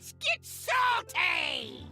Let's get salty!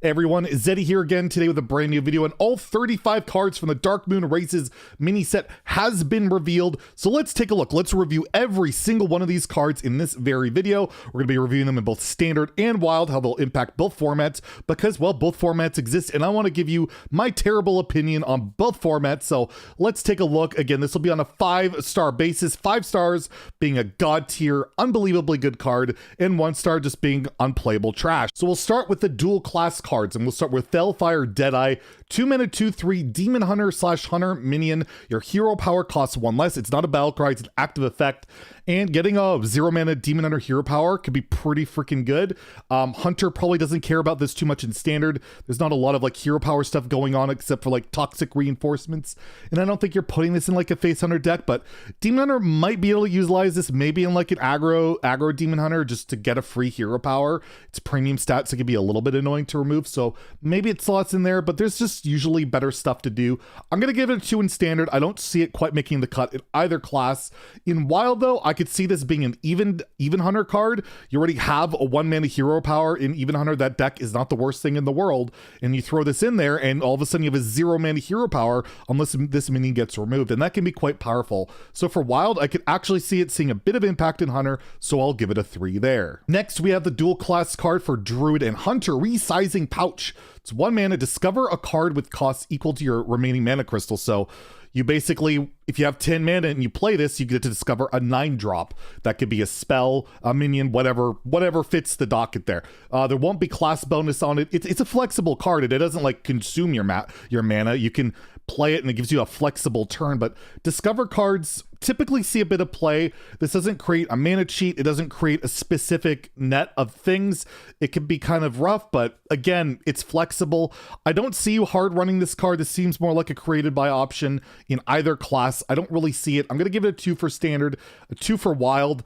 Hey everyone, Zeddy here again today with a brand new video, and all 35 cards from the Darkmoon Races mini set has been revealed. So let's take a look. Let's review every single one of these cards in this very video. We're going to be reviewing them in both standard and wild, how they'll impact both formats, because, well, both formats exist, and I want to give you my terrible opinion on both formats. So let's take a look. Again, this will be on a 5-star basis, 5 stars being a god tier, unbelievably good card, and 1 star just being unplayable trash. So we'll start with the dual class cards, and we'll start with Felfire Deadeye, 2 mana 2/3 Demon Hunter / Hunter minion. Your hero power costs 1 less. It's not a battle cry, it's an active effect. And getting a 0 mana Demon Hunter hero power could be pretty freaking good. Hunter probably doesn't care about this too much in standard. There's not a lot of like hero power stuff going on except for like toxic reinforcements. And I don't think you're putting this in like a face hunter deck, but Demon Hunter might be able to utilize this maybe in like an aggro Demon Hunter just to get a free hero power. It's premium stats, so it can be a little bit annoying to remove. So maybe it slots in there, but there's just usually better stuff to do. I'm going to give it a 2 in standard. I don't see it quite making the cut in either class. In wild though, I could see this being an even hunter card. You already have a 1 mana hero power in even hunter. That deck is not the worst thing in the world, and you throw this in there and all of a sudden you have a 0 mana hero power unless this minion gets removed, and that can be quite powerful. So for wild, I could actually see it seeing a bit of impact in hunter, so I'll give it a 3 there. Next, we have the dual class card for Druid and Hunter, Resizing Pouch. It's 1 mana, discover a card with costs equal to your remaining mana crystal. So you basically, if you have 10 mana and you play this, you get to discover a 9-drop. That could be a spell, a minion, whatever fits the docket there. There won't be class bonus on it. It's a flexible card, and it doesn't like consume your mana. You can play it and it gives you a flexible turn, but discover cards typically see a bit of play. This doesn't create a mana cheat. It doesn't create a specific net of things. It can be kind of rough, but again, it's flexible. I don't see you hard running this card. This seems more like a created by option in either class. I don't really see it. I'm going to give it a 2 for standard, a 2 for wild.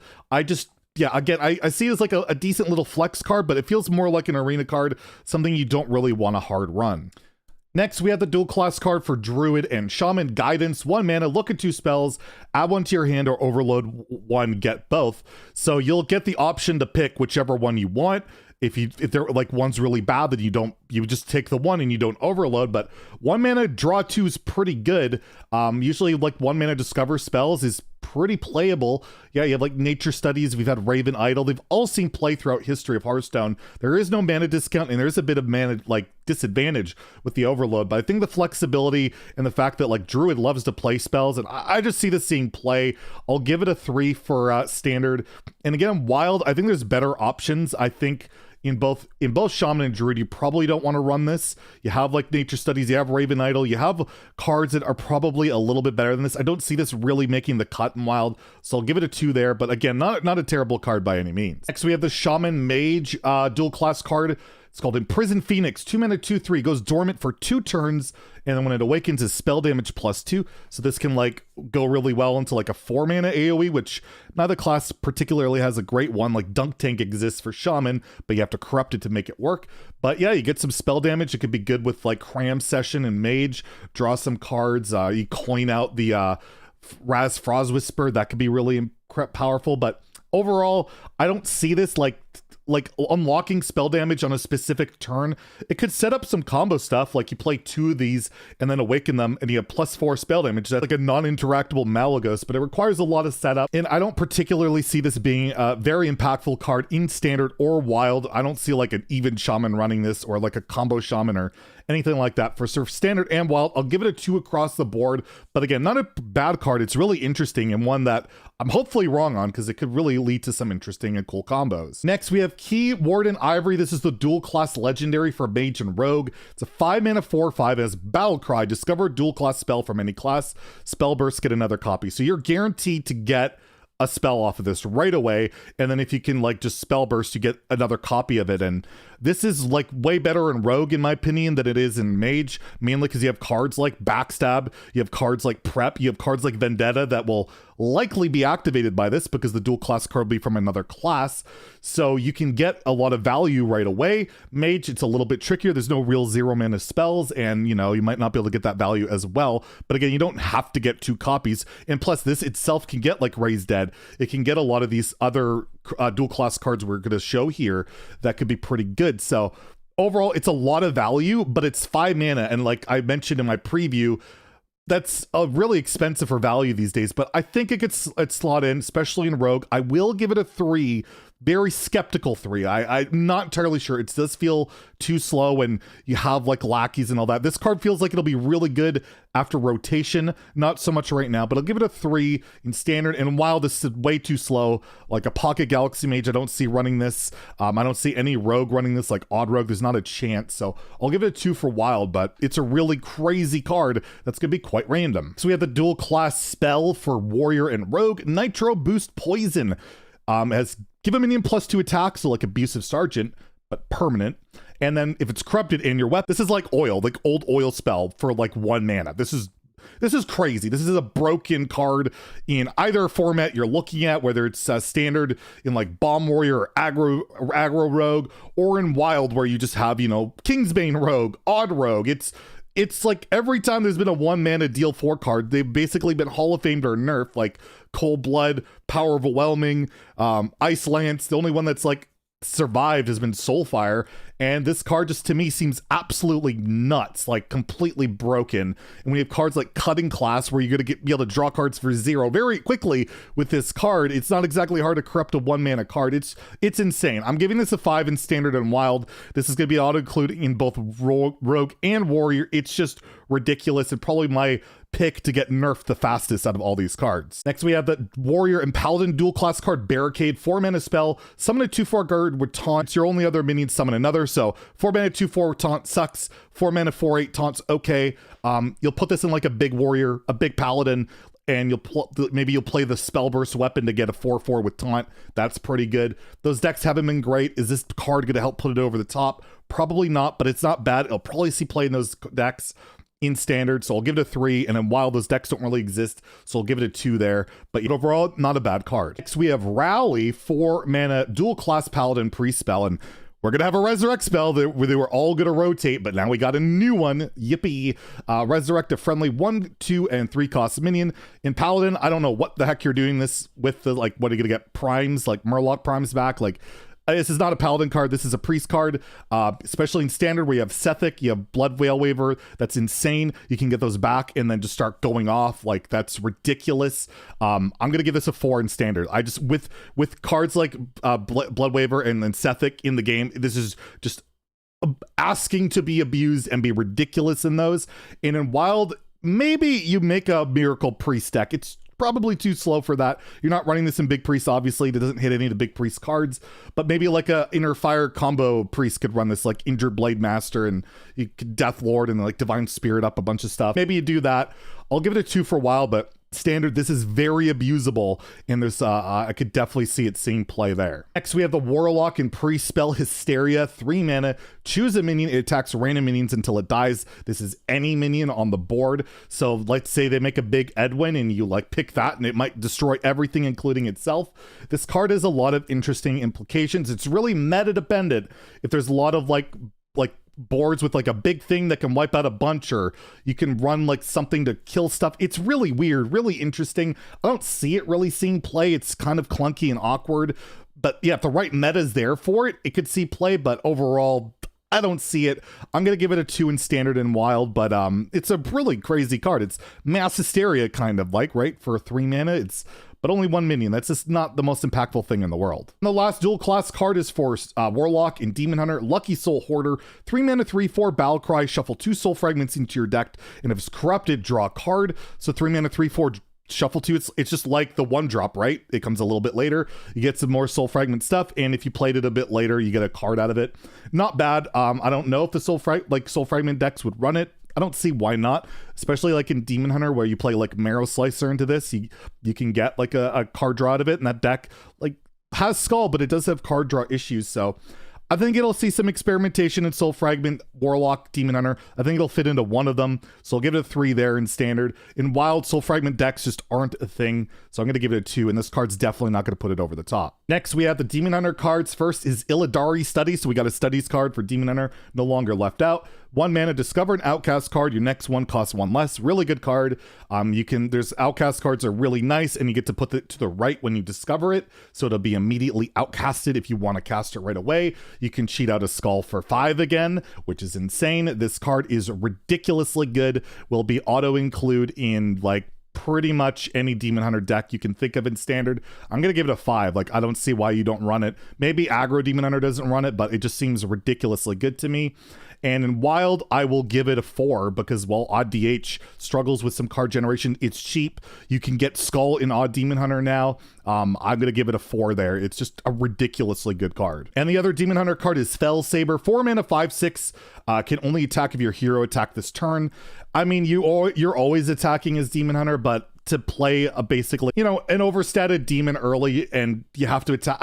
Yeah, again, I see it as like a decent little flex card, but it feels more like an arena card, something you don't really want to hard run. Next, we have the dual class card for Druid and Shaman, Guidance, 1 mana, look at 2 spells, add 1 to your hand, or overload 1, get both. So you'll get the option to pick whichever one you want. If they're like one's really bad, then you just take the one and you don't overload. But 1 mana draw 2 is pretty good. Usually like 1 mana discover spells is pretty playable. Yeah, you have like Nature Studies, we've had Raven Idol. They've all seen play throughout history of Hearthstone. There is no mana discount, and there's a bit of mana like disadvantage with the overload, but I think the flexibility and the fact that like Druid loves to play spells, and I just see this seeing play. I'll give it a 3 for standard. And again, wild, I think there's better options. I think in both Shaman and Druid, you probably don't want to run this. You have like Nature Studies, you have Raven Idol, you have cards that are probably a little bit better than this. I don't see this really making the cut in wild, so I'll give it a 2 there, but again, not a terrible card by any means. Next, we have the Shaman Mage dual class card. It's called Imprison Phoenix, 2 mana 2/3, goes dormant for 2 turns, and then when it awakens is spell damage +2. So this can like go really well into like a 4 mana AoE, which neither class particularly has a great one. Like Dunk Tank exists for Shaman, but you have to corrupt it to make it work. But yeah, you get some spell damage. It could be good with like Cram Session and Mage, draw some cards, you coin out the Raz Frost Whisper, that could be really powerful. But overall, I don't see this like unlocking spell damage on a specific turn. It could set up some combo stuff, like you play 2 of these and then awaken them and you have +4 spell damage. That's like a non-interactable Malagos, but it requires a lot of setup, and I don't particularly see this being a very impactful card in standard or wild. I don't see like an even Shaman running this, or like a combo Shaman or anything like that. For standard and wild, I'll give it a 2 across the board, but again, not a bad card. It's really interesting, and one that I'm hopefully wrong on, because it could really lead to some interesting and cool combos. Next, we have Key Warden Ivory. This is the dual class legendary for Mage and Rogue. It's a 5 mana 4/5, and has Battle Cry. Discover a dual class spell from any class. Spell burst, get another copy. So you're guaranteed to get a spell off of this right away, and then if you can like just spell burst, you get another copy of it. And this is like way better in Rogue in my opinion than it is in Mage, mainly because you have cards like Backstab, you have cards like Prep, you have cards like Vendetta that will likely be activated by this because the dual class card will be from another class. So you can get a lot of value right away. Mage, it's a little bit trickier. There's no real 0 mana spells, and you know, you might not be able to get that value as well. But again, you don't have to get 2 copies. And plus this itself can get like Raise Dead. It can get a lot of these other dual class cards we're going to show here that could be pretty good. So overall, it's a lot of value, but it's 5 mana. And like I mentioned in my preview, that's really expensive for value these days, but I think it could slot in, especially in Rogue. I will give it a 3. Very skeptical 3. I'm not entirely sure. It does feel too slow when you have like lackeys and all that. This card feels like it'll be really good after rotation. Not so much right now, but I'll give it a 3 in standard. And while this is way too slow, like a Pocket Galaxy Mage, I don't see running this. I don't see any Rogue running this, like Odd Rogue. There's not a chance. So I'll give it a 2 for Wild, but it's a really crazy card that's going to be quite random. So we have the dual class spell for Warrior and Rogue. Nitro Boost Poison. Has give a minion +2 attack, so like Abusive Sergeant, but permanent. And then if it's corrupted in your weapon, this is like oil, like old oil spell for like 1 mana. This is crazy. This is a broken card in either format you're looking at, whether it's standard in like Bomb Warrior or aggro Rogue, or in Wild where you just have, you know, Kingsbane Rogue, Odd Rogue. It's like every time there's been a 1 mana deal 4 card, they've basically been Hall of Famed or nerfed, like Cold Blood, Power Overwhelming, Ice Lance. The only one that's like survived has been Soulfire, and this card just to me seems absolutely nuts, like completely broken. And we have cards like Cutting Class where you're gonna be able to draw cards for 0 very quickly with this card. It's not exactly hard to corrupt a 1 mana card. It's insane. I'm giving this a 5 in standard and Wild. This is gonna be auto included in both Rogue and Warrior. It's just ridiculous, and probably my pick to get nerfed the fastest out of all these cards. Next we have the Warrior and Paladin dual class card Barricade. 4 mana spell, summon a 2/4 guard with taunt. It's your only other minion, summon another. So 4 mana 2/4 taunt sucks. 4 mana 4/8 taunts okay. You'll put this in like a big Warrior, a big Paladin, and maybe you'll play the Spellburst weapon to get a 4/4 with taunt. That's pretty good. Those decks haven't been great. Is this card going to help put it over the top? Probably not, but it's not bad. I'll probably see play in those decks in standard, so I'll give it a 3. And then while those decks don't really exist, so I'll give it a 2 there. But overall, not a bad card. Next, we have Rally, 4 mana dual class Paladin pre-spell, and we're gonna have a Resurrect spell where they were all gonna rotate, but now we got a new one. Yippee! Resurrect a friendly 1, 2, and 3 cost minion. In Paladin, I don't know what the heck you're doing this with. The like, what are you gonna get primes, like Murloc primes back? Like, this is not a Paladin card. This is a Priest card, especially in Standard where you have Sethic, you have Blood Veil Waver. That's insane. You can get those back and then just start going off. Like, that's ridiculous. I'm going to give this a 4 in Standard. I just, with cards like Blood Waver and then Sethic in the game, this is just asking to be abused and be ridiculous in those. And in Wild, maybe you make a Miracle Priest deck. It's probably too slow for that. You're not running this in Big Priest, obviously. It doesn't hit any of the Big Priest cards, but maybe like a Inner Fire combo Priest could run this, like Injured Blade Master, and you could Death Lord and like Divine Spirit up a bunch of stuff. Maybe you do that. I'll give it a 2 for a while, but Standard, this is very abusable, and there's I could definitely see it seeing play there. Next, we have the Warlock and Pre-Spell Hysteria. 3 mana, choose a minion. It attacks random minions until it dies. This is any minion on the board. So let's say they make a big Edwin and you like pick that, and it might destroy everything, including itself. This card has a lot of interesting implications. It's really meta dependent. If there's a lot of like boards with like a big thing that can wipe out a bunch, or you can run like something to kill stuff. It's really weird, really interesting. I don't see it really seeing play. It's kind of clunky and awkward, but yeah, if the right meta is there for it, it could see play, but overall, I don't see it. I'm going to give it a 2 in Standard and Wild, but it's a really crazy card. It's Mass Hysteria kind of like, right? For 3 mana, but only 1 minion. That's just not the most impactful thing in the world. And the last dual class card is for Warlock and Demon Hunter. Lucky Soul Hoarder. 3 mana, 3/4 Battle Cry. Shuffle 2 soul fragments into your deck, and if it's corrupted, draw a card. So 3 mana, 3/4 shuffle 2. It's just like the 1-drop, right? It comes a little bit later. You get some more soul fragment stuff, and if you played it a bit later, you get a card out of it. Not bad. I don't know if the soul fragment decks would run it. I don't see why not, especially like in Demon Hunter where you play like Marrow Slicer into this. You can get like a card draw out of it, and that deck like has Skull, but it does have card draw issues. So I think it'll see some experimentation in Soul Fragment, Warlock, Demon Hunter. I think it'll fit into one of them, so I'll give it a 3 there in Standard. In Wild, Soul Fragment decks just aren't a thing, so I'm going to give it a 2, and this card's definitely not going to put it over the top. Next, we have the Demon Hunter cards. First is Illidari Study, so we got a Studies card for Demon Hunter, no longer left out. 1 mana, discover an Outcast card. Your next one costs 1 less. Really good card. There's Outcast cards are really nice, and you get to put it to the right when you discover it, so it'll be immediately outcasted if you want to cast it right away. You can cheat out a Skull for 5 again, which is insane. This card is ridiculously good. Will be auto-include in, like, pretty much any Demon Hunter deck you can think of in Standard. I'm going to give it a 5. Like, I don't see why you don't run it. Maybe Aggro Demon Hunter doesn't run it, but it just seems ridiculously good to me. And in Wild, I will give it a 4 because while Odd DH struggles with some card generation, it's cheap. You can get Skull in Odd Demon Hunter now. I'm going to give it a 4 there. It's just a ridiculously good card. And the other Demon Hunter card is Fell Saber. 4 mana, 5/6. Can only attack if your hero attack this turn. I mean, you're always attacking as Demon Hunter, but to play a basically, an overstated demon early and you have to attack,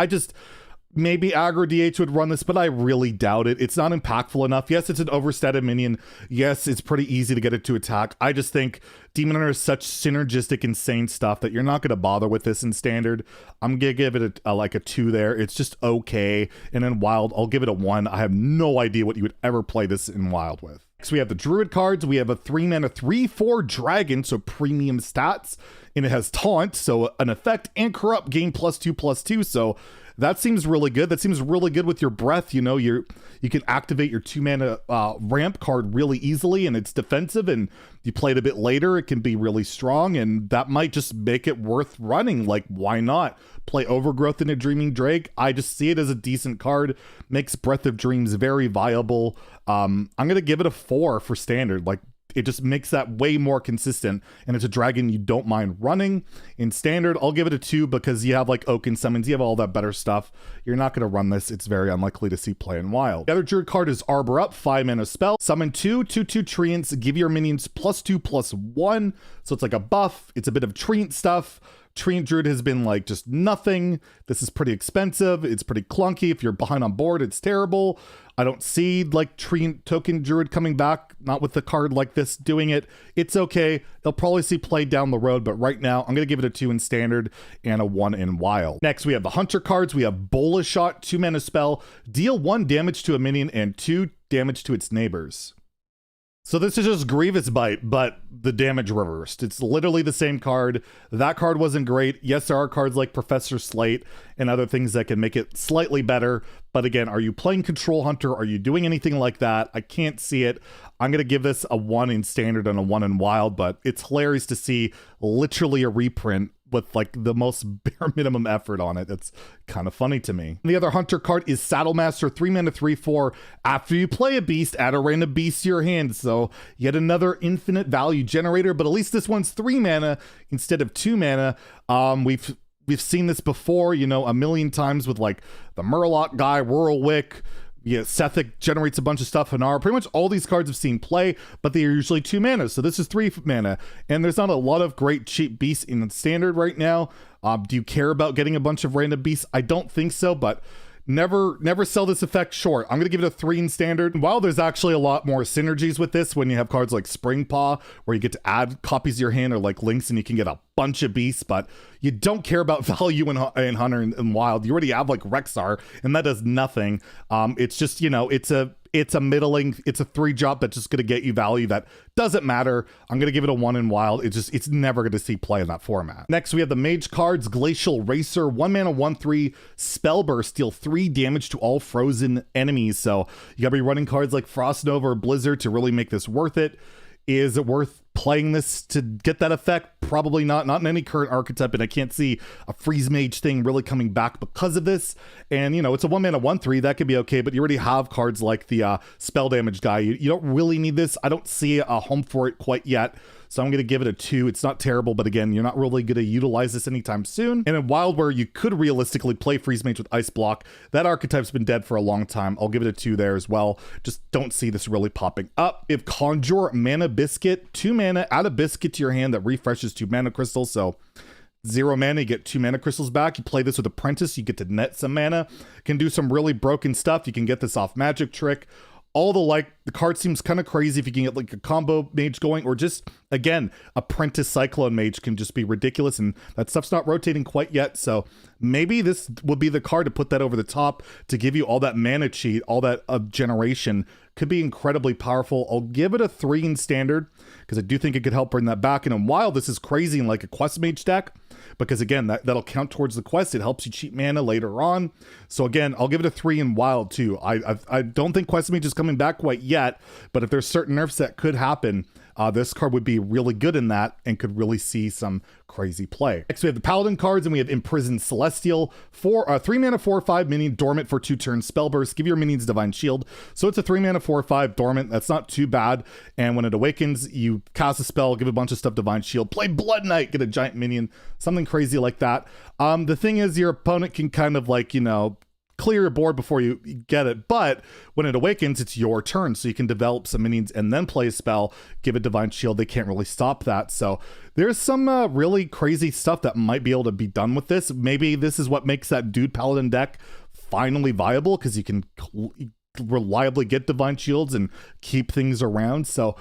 maybe Aggro DH would run this, but I really doubt it. It's not impactful enough. Yes, it's an overstated minion. Yes, it's pretty easy to get it to attack. I just think Demon Hunter is such synergistic, insane stuff that you're not going to bother with this in Standard. I'm going to give it a 2 there. It's just okay. And in Wild, I'll give it a 1. I have no idea what you would ever play this in Wild with. Next, we have the Druid cards. We have a 3 mana, 3/4 dragon, so premium stats. And it has Taunt, so an effect, and Corrupt, gain +2/+2. So that seems really good. That seems really good with your breath. You can activate your 2 mana ramp card really easily, and it's defensive, and you play it a bit later, it can be really strong, and that might just make it worth running. Like, why not play Overgrowth into Dreaming Drake? I just see it as a decent card. Makes Breath of Dreams very viable. I'm gonna give it a 4 for Standard. Like, it just makes that way more consistent, and it's a dragon you don't mind running. In Standard, I'll give it a 2 because you have like Oaken Summons, you have all that better stuff. You're not going to run this. It's very unlikely to see play in Wild. The other Druid card is Arbor Up, 5 mana spell. Summon 2/2/2 Treants, give your minions +2/+1. So it's like a buff. It's a bit of Treant stuff. Treant Druid has been like just nothing. This is pretty expensive. It's pretty clunky. If you're behind on board, it's terrible. I don't see like Treant Token Druid coming back, not with the card like this doing it. It's okay. They'll probably see play down the road, but right now I'm going to give it a 2 in Standard and a 1 in Wild. Next, we have the Hunter cards. We have Bola Shot, 2 mana spell, deal 1 damage to a minion and 2 damage to its neighbors. So this is just Grievous Bite, but the damage reversed. It's literally the same card. That card wasn't great. Yes, there are cards like Professor Slate and other things that can make it slightly better. But again, are you playing Control Hunter? Are you doing anything like that? I can't see it. I'm going to give this a 1 in Standard and a 1 in Wild, but it's hilarious to see literally a reprint with like the most bare minimum effort on it. It's kind of funny to me. The other Hunter card is Saddle Master, 3 mana, 3/4. After you play a beast, add a random beast to your hand. So yet another infinite value generator, but at least this one's 3 mana instead of 2 mana. We've seen this before, a million times with like the Murloc guy, Whirlwick. Yeah, Sethic generates a bunch of stuff. Hanar, pretty much all these cards have seen play, but they are usually 2 mana. So this is 3 mana. And there's not a lot of great cheap beasts in Standard right now. Do you care about getting a bunch of random beasts? I don't think so, but never sell this effect short. I'm going to give it a 3 in Standard. While there's actually a lot more synergies with this when you have cards like Spring Paw, where you get to add copies to your hand, or like Lynx and you can get a bunch of beasts, but you don't care about value in Hunter and Wild. You already have like Rexar, and that does nothing. It's just, it's a middling, it's a 3-drop that's just going to get you value that doesn't matter. I'm going to give it a 1 in Wild. It's never going to see play in that format. Next, we have the Mage cards. Glacial Racer, 1 mana, 1/3, Spellburst, deal 3 damage to all frozen enemies. So you got to be running cards like Frost Nova or Blizzard to really make this worth it. Is it worth playing this to get that effect? Probably not in any current archetype, and I can't see a Freeze Mage thing really coming back because of this. And it's a 1 mana 1/3, that could be okay, but you already have cards like the spell damage guy. You don't really need this. I don't see a home for it quite yet, so I'm going to give it a 2. It's not terrible, but again, you're not really going to utilize this anytime soon. And in Wild, where you could realistically play Freeze Mage with Ice Block, that archetype's been dead for a long time. I'll give it a 2 there as well. Just don't see this really popping up. If Conjure Mana Biscuit, 2 mana, add a biscuit to your hand that refreshes 2 mana crystals. So 0 mana, you get 2 mana crystals back. You play this with Apprentice, you get to net some mana. Can do some really broken stuff. You can get this off Magic Trick. All the card seems kind of crazy if you can get like a combo mage going, or just, again, Apprentice Cyclone Mage can just be ridiculous, and that stuff's not rotating quite yet, so maybe this would be the card to put that over the top to give you all that mana cheat, all that generation. Could be incredibly powerful. I'll give it a 3 in standard, because I do think it could help bring that back. And in wild, this is crazy in like a quest mage deck, because again, that'll count towards the quest. It helps you cheat mana later on. So again, I'll give it a 3 in wild too. I don't think quest mage is coming back quite yet, but if there's certain nerfs that could happen, this card would be really good in that and could really see some crazy play. Next, we have the Paladin cards, and we have Imprisoned Celestial. 3 mana 4/5 minion, dormant for 2 turns, spell burst, give your minions Divine Shield. So it's a 3 mana 4/5 dormant. That's not too bad. And when it awakens, you cast a spell, give a bunch of stuff Divine Shield, play Blood Knight, get a giant minion, something crazy like that. The thing is, your opponent can kind of like, you know, clear your board before you get it, but when it awakens, it's your turn, so you can develop some minions and then play a spell, give a Divine Shield. They can't really stop that. So there's some really crazy stuff that might be able to be done with this. Maybe this is what makes that Dude Paladin deck finally viable, because you can reliably get Divine Shields and keep things around. So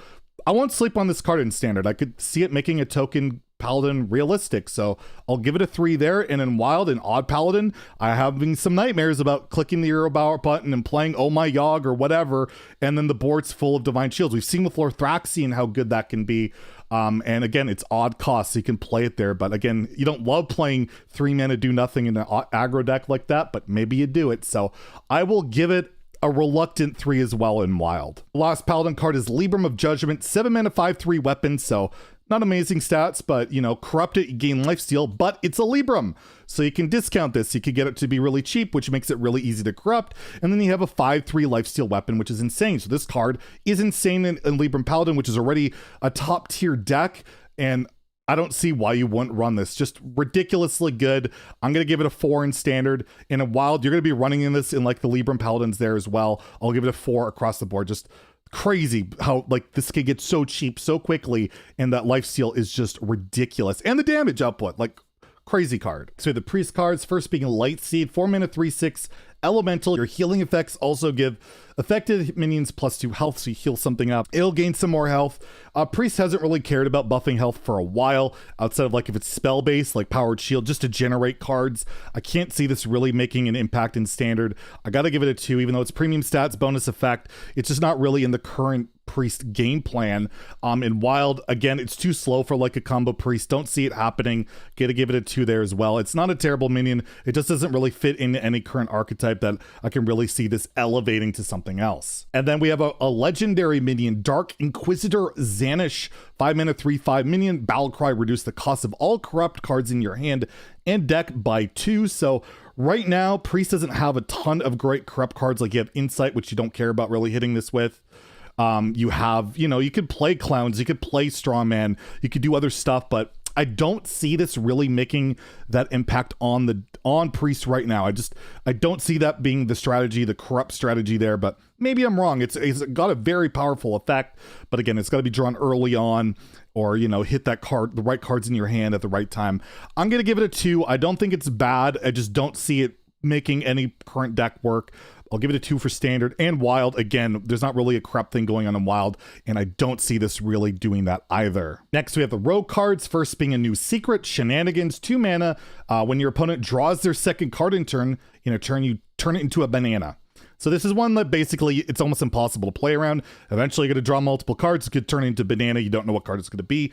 I won't sleep on this card in standard. I could see it making a token Paladin realistic, so I'll give it a 3 there. And in wild and odd Paladin, I'm having some nightmares about clicking the Euro Bower button and playing Oh My Yogg or whatever, and then the board's full of Divine Shields. We've seen with Lorthraxian how good that can be. And again, it's odd cost, so you can play it there. But again, you don't love playing 3 mana do nothing in an aggro deck like that, but maybe you do it. So I will give it a reluctant 3 as well in wild. The last Paladin card is Libram of Judgment, 7 mana 5/3 weapon, so not amazing stats, but, you know, corrupt it, you gain lifesteal, but it's a Libram, so you can discount this. You could get it to be really cheap, which makes it really easy to corrupt, and then you have a 5/3 lifesteal weapon, which is insane. So this card is insane in Libram Paladin, which is already a top tier deck, and I don't see why you wouldn't run this. Just ridiculously good. I'm going to give it a 4 in standard. In a wild, you're going to be running in this in like the Libram Paladins there as well. I'll give it a 4 across the board. Just crazy how like this can get so cheap so quickly, and that lifesteal is just ridiculous. And the damage output, like crazy card. So the priest cards, first being Light Seed, 4 mana 3/6 elemental. Your healing effects also give affected minions +2 health, so you heal something up, it'll gain some more health. Priest hasn't really cared about buffing health for a while, outside of like if it's spell based like Powered Shield, just to generate cards. I can't see this really making an impact in standard. I gotta give it a 2, even though it's premium stats, bonus effect. It's just not really in the current priest game plan. In wild, again, it's too slow for like a combo priest. Don't see it happening. Gotta give it a 2 there as well. It's not a terrible minion. It just doesn't really fit into any current archetype that I can really see this elevating to something else. And then we have a legendary minion, Dark Inquisitor Zanish, 5 mana 3/5 minion. Battle Cry, reduce the cost of all corrupt cards in your hand and deck by 2. So right now, priest doesn't have a ton of great corrupt cards. Like you have Insight, which you don't care about really hitting this with. You have, you know, you could play Clowns, you could play Strawman, you could do other stuff, but I don't see this really making that impact on priest right now. I don't see that being the strategy, the corrupt strategy there, but maybe I'm wrong. It's got a very powerful effect, but again, it's got to be drawn early on, or, you know, hit that card, the right cards in your hand at the right time. I'm going to give it a 2. I don't think it's bad. I just don't see it making any current deck work. I'll give it a 2 for standard. And wild, again, there's not really a corrupt thing going on in wild, and I don't see this really doing that either. Next, we have the rogue cards, first being a new secret, Shenanigans, 2 mana. When your opponent draws their second card in a turn, you turn it into a banana. So this is one that basically it's almost impossible to play around. Eventually you're going to draw multiple cards. It could turn into banana. You don't know what card it's going to be.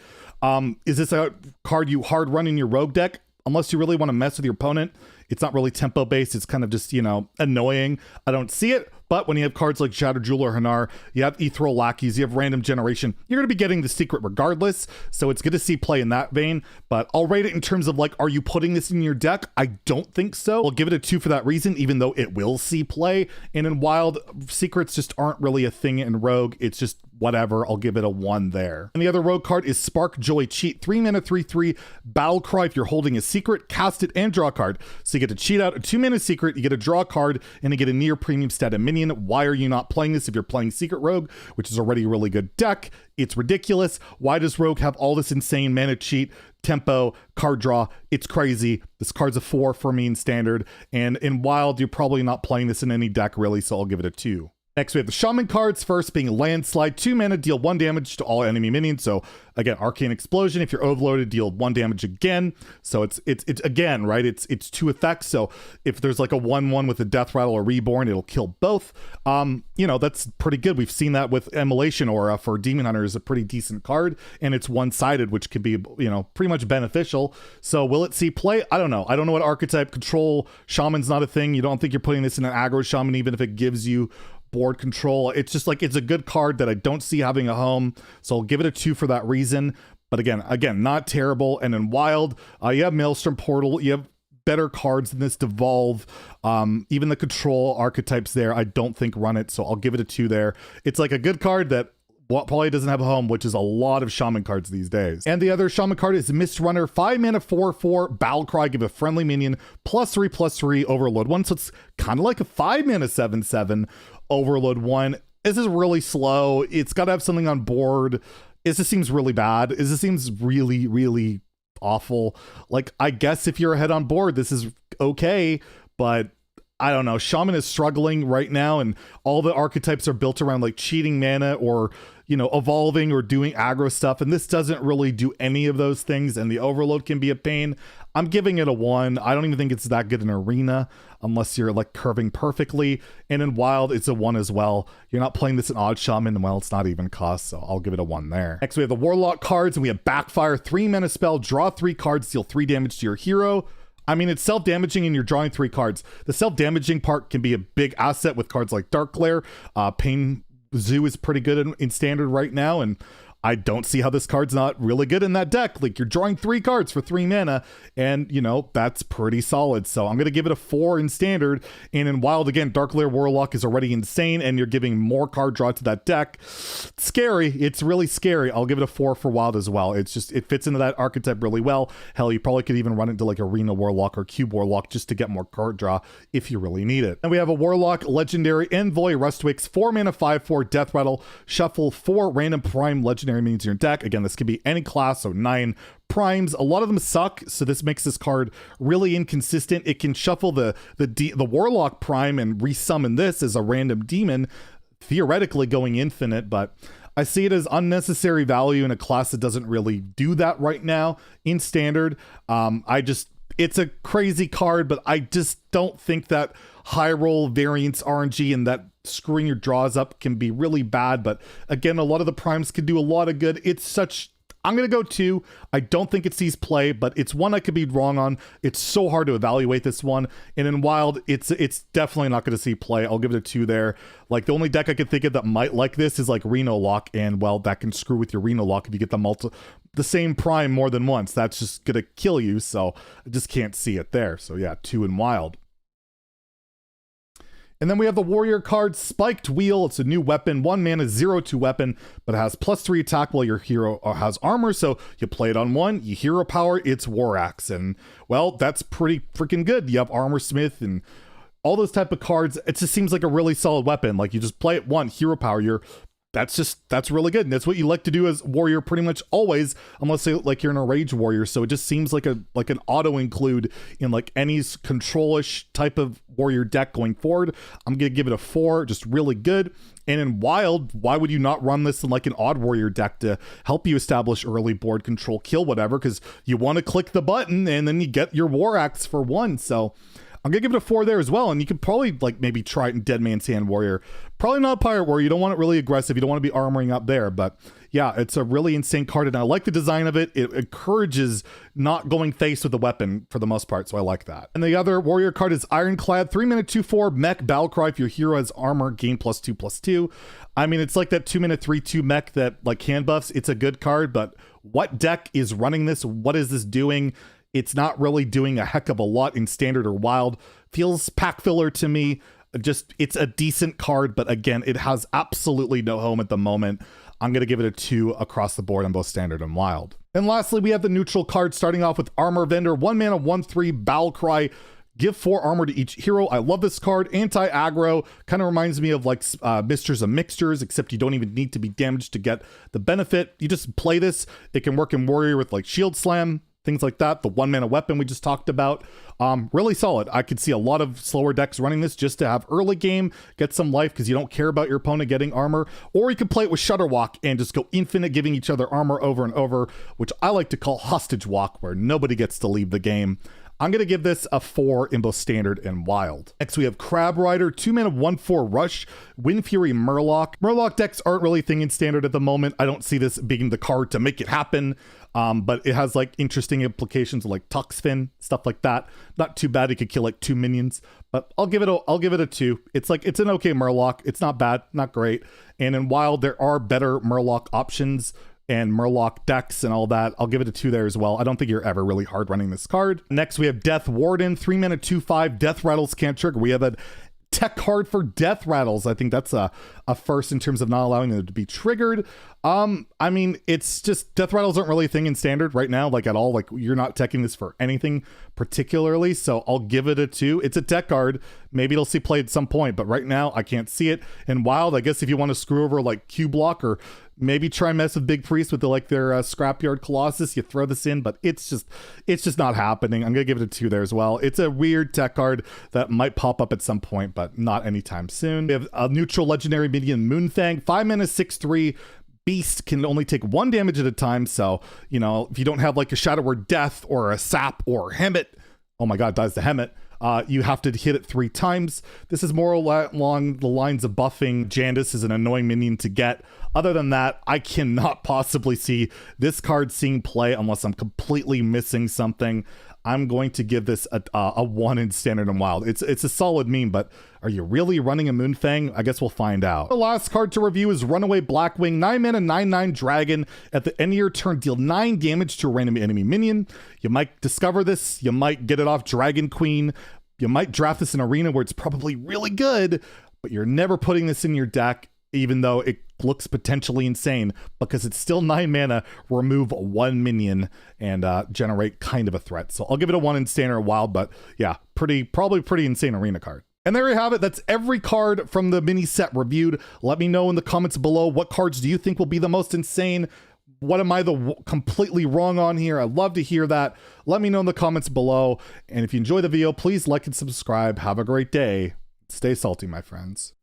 Is this a card you hard run in your rogue deck? Unless you really want to mess with your opponent. It's not really tempo based. It's kind of just, you know, annoying. I don't see it. But when you have cards like Shadow Jewel or Hanar, you have Ethereal Lackeys, you have Random Generation, you're going to be getting the secret regardless. So it's good to see play in that vein. But I'll rate it in terms of like, are you putting this in your deck? I don't think so. I'll give it a 2 for that reason, even though it will see play. And in wild, secrets just aren't really a thing in rogue. It's just whatever. I'll give it a 1 there. And the other rogue card is Spark Joy Cheat, 3 mana 3/3 Battle Cry. If you're holding a secret, cast it and draw a card. So you get to cheat out a 2 mana secret, you get to draw a card, and you get a near premium stat a minion. Why are you not playing this if you're playing Secret Rogue, which is already a really good deck? It's ridiculous. Why does Rogue have all this insane mana cheat? tempo, card draw. It's crazy. This card's a 4 for me in standard, and in wild, you're probably not playing this in any deck really, so I'll give it a 2. Next, we have the Shaman cards. First being Landslide, 2 mana, deal 1 damage to all enemy minions. So again, Arcane Explosion. If you're overloaded, deal 1 damage again. So it's again, right? It's 2 effects. So if there's like a 1/1 with a Death Rattle or Reborn, it'll kill both. You know, that's pretty good. We've seen that with Immolation Aura for Demon Hunter is a pretty decent card, and it's one-sided, which could be, you know, pretty much beneficial. So will it see play? I don't know. I don't know what archetype. Control Shaman's not a thing. You don't think you're putting this in an aggro Shaman, even if it gives you board control. It's just like, it's a good card that I don't see having a home, so I'll give it a 2 for that reason. But again, not terrible. And in wild, you have Maelstrom Portal, you have better cards than this, Devolve, even the control archetypes there I don't think run it, so I'll give it a 2 there. It's like a good card that probably doesn't have a home, which is a lot of Shaman cards these days. And the other Shaman card is Mist Runner, 5 mana, 4/4, Battle Cry, give a friendly minion +3/+3, overload 1. So it's kind of like a 5 mana 7/7 overload 1. This is really slow. It's got to have something on board. It just seems really bad. It just seems really, really awful. Like, I guess if you're ahead on board, this is okay, but I don't know. Shaman is struggling right now, and all the archetypes are built around like cheating mana or, you know, evolving or doing aggro stuff, and this doesn't really do any of those things, and the overload can be a pain. I'm giving it a 1. I don't even think it's that good in arena unless you're like curving perfectly, and in wild it's a 1 as well. You're not playing this in odd Shaman, and well, it's not even cost, so I'll give it a 1 there. Next, we have the Warlock cards, and we have Backfire, 3 mana spell, draw 3 cards, deal 3 damage to your hero. I mean, it's self-damaging and you're drawing 3 cards. The self-damaging part can be a big asset with cards like Dark Glare. Pain Zoo is pretty good in standard right now, and I don't see how this card's not really good in that deck. Like, you're drawing 3 cards for 3 mana, and, you know, that's pretty solid. So I'm going to give it a 4 in standard. And in wild, again, Dark Lair Warlock is already insane, and you're giving more card draw to that deck. It's scary. It's really scary. I'll give it a 4 for wild as well. It's just, it fits into that archetype really well. Hell, you probably could even run it into like Arena Warlock or Cube Warlock just to get more card draw if you really need it. And we have a Warlock, Legendary, Envoy, Rustwix, 4 mana, 5/4, Death Rattle, shuffle 4 random prime legendary minions in your deck. Again, this could be any class, so 9 primes. A lot of them suck, so this makes this card really inconsistent. It can shuffle the Warlock prime and resummon this as a random demon, theoretically going infinite, but I see it as unnecessary value in a class that doesn't really do that right now in standard. It's a crazy card, but I just don't think that high roll variance RNG and that screwing your draws up can be really bad. But again, a lot of the primes can do a lot of good. I'm going to go 2. I don't think it sees play, but it's one I could be wrong on. It's so hard to evaluate this one. And in wild, it's definitely not going to see play. I'll give it a 2 there. Like, the only deck I could think of that might like this is like Reno Lock, and well, that can screw with your Reno Lock if you get the same prime more than once. That's just going to kill you, so I just can't see it there. So yeah, 2 in wild. And then we have the Warrior card, Spiked Wheel. It's a new weapon, 1 mana, 0/2 weapon, but it has +3 attack while your hero has armor. So you play it on 1, you hero power, it's War Axe. And well, that's pretty freaking good. You have Armor Smith and all those type of cards. It just seems like a really solid weapon. Like, you just play it 1, hero power, that's really good. And that's what you like to do as warrior pretty much always, unless like you're in a rage warrior. So it just seems like an auto include in like any control-ish type of warrior deck going forward. I'm gonna give it a 4, just really good. And in wild, why would you not run this in like an odd warrior deck to help you establish early board control, kill whatever, because you want to click the button and then you get your War Axe for 1. So I'm gonna give it a 4 there as well, and you could probably like maybe try it in Dead Man's Hand Warrior. Probably not Pirate Warrior. You don't want it really aggressive. You don't want to be armoring up there, but yeah, it's a really insane card, and I like the design of it. It encourages not going face with the weapon for the most part, so I like that. And the other Warrior card is Ironclad, 3 mana, 2/4 mech Battlecry. If your hero has armor, gain +2/+2. I mean, it's like that 2 mana 3/2 mech that like hand buffs. It's a good card, but what deck is running this? What is this doing? It's not really doing a heck of a lot in standard or wild. Feels pack filler to me. It's a decent card, but again, it has absolutely no home at the moment. I'm going to give it a 2 across the board on both standard and wild. And lastly, we have the neutral card, starting off with Armor Vendor, 1 mana, 1/3 Battlecry. Give 4 armor to each hero. I love this card. Anti-aggro. Kind of reminds me of like Misters of Mixtures, except you don't even need to be damaged to get the benefit. You just play this. It can work in Warrior with like Shield Slam. things like that. The 1 mana weapon we just talked about, really solid. I could see a lot of slower decks running this just to have early game, get some life because you don't care about your opponent getting armor, or you could play it with Shudderwalk and just go infinite, giving each other armor over and over, which I like to call Hostage Walk, where nobody gets to leave the game. I'm going to give this a 4 in both Standard and Wild. Next, we have Crab Rider, 2 mana, 1/4 Rush, Wind Fury, Murloc. Murloc decks aren't really a thing in Standard at the moment. I don't see this being the card to make it happen, but it has like interesting implications like Tuxfin, stuff like that. Not too bad. It could kill like 2 minions, but I'll give it a 2. It's an okay Murloc. It's not bad, not great. And in Wild, there are better Murloc options and Murloc decks and all that. I'll give it a 2 there as well. I don't think you're ever really hard running this card. Next, we have Death Warden, 3 mana, 2/5. Death Rattles can't trigger. We have a tech card for Death Rattles. I think that's a first in terms of not allowing them to be triggered. I mean, it's just Death Rattles aren't really a thing in Standard right now, like at all. Like you're not teching this for anything particularly, so I'll give it a 2. It's a tech card. Maybe it'll see play at some point, but right now I can't see it. In Wild, I guess if you want to screw over like Q Block or maybe try mess with Big Priest with their Scrapyard Colossus, you throw this in, but it's just not happening. I'm gonna give it a 2 there as well. It's a weird tech card that might pop up at some point, but not anytime soon. We have a neutral legendary minion, Moonfang, 5 mana, 6/3. Beast can only take 1 damage at a time, so you know if you don't have like a Shadow Word Death or a Sap or Hemet, oh my god, dies the Hemet. You have to hit it 3 times. This is more along the lines of buffing Jandis is an annoying minion to get. Other than that, I cannot possibly see this card seeing play unless I'm completely missing something. I'm going to give this a 1 in Standard and Wild. It's a solid meme, but are you really running a Moonfang? I guess we'll find out. The last card to review is Runaway Blackwing, 9 mana, 9/9 dragon. At the end of your turn, deal 9 damage to a random enemy minion. You might discover this. You might get it off Dragon Queen. You might draft this in Arena where it's probably really good, but you're never putting this in your deck, even though it looks potentially insane because it's still 9 mana, remove 1 minion and generate kind of a threat. So I'll give it a 1 in Standard or Wild, but yeah, probably pretty insane Arena card. And there you have it. That's every card from the mini set reviewed. Let me know in the comments below, what cards do you think will be the most insane? What am I completely wrong on here? I'd love to hear that. Let me know in the comments below. And if you enjoy the video, please like and subscribe. Have a great day. Stay salty, my friends.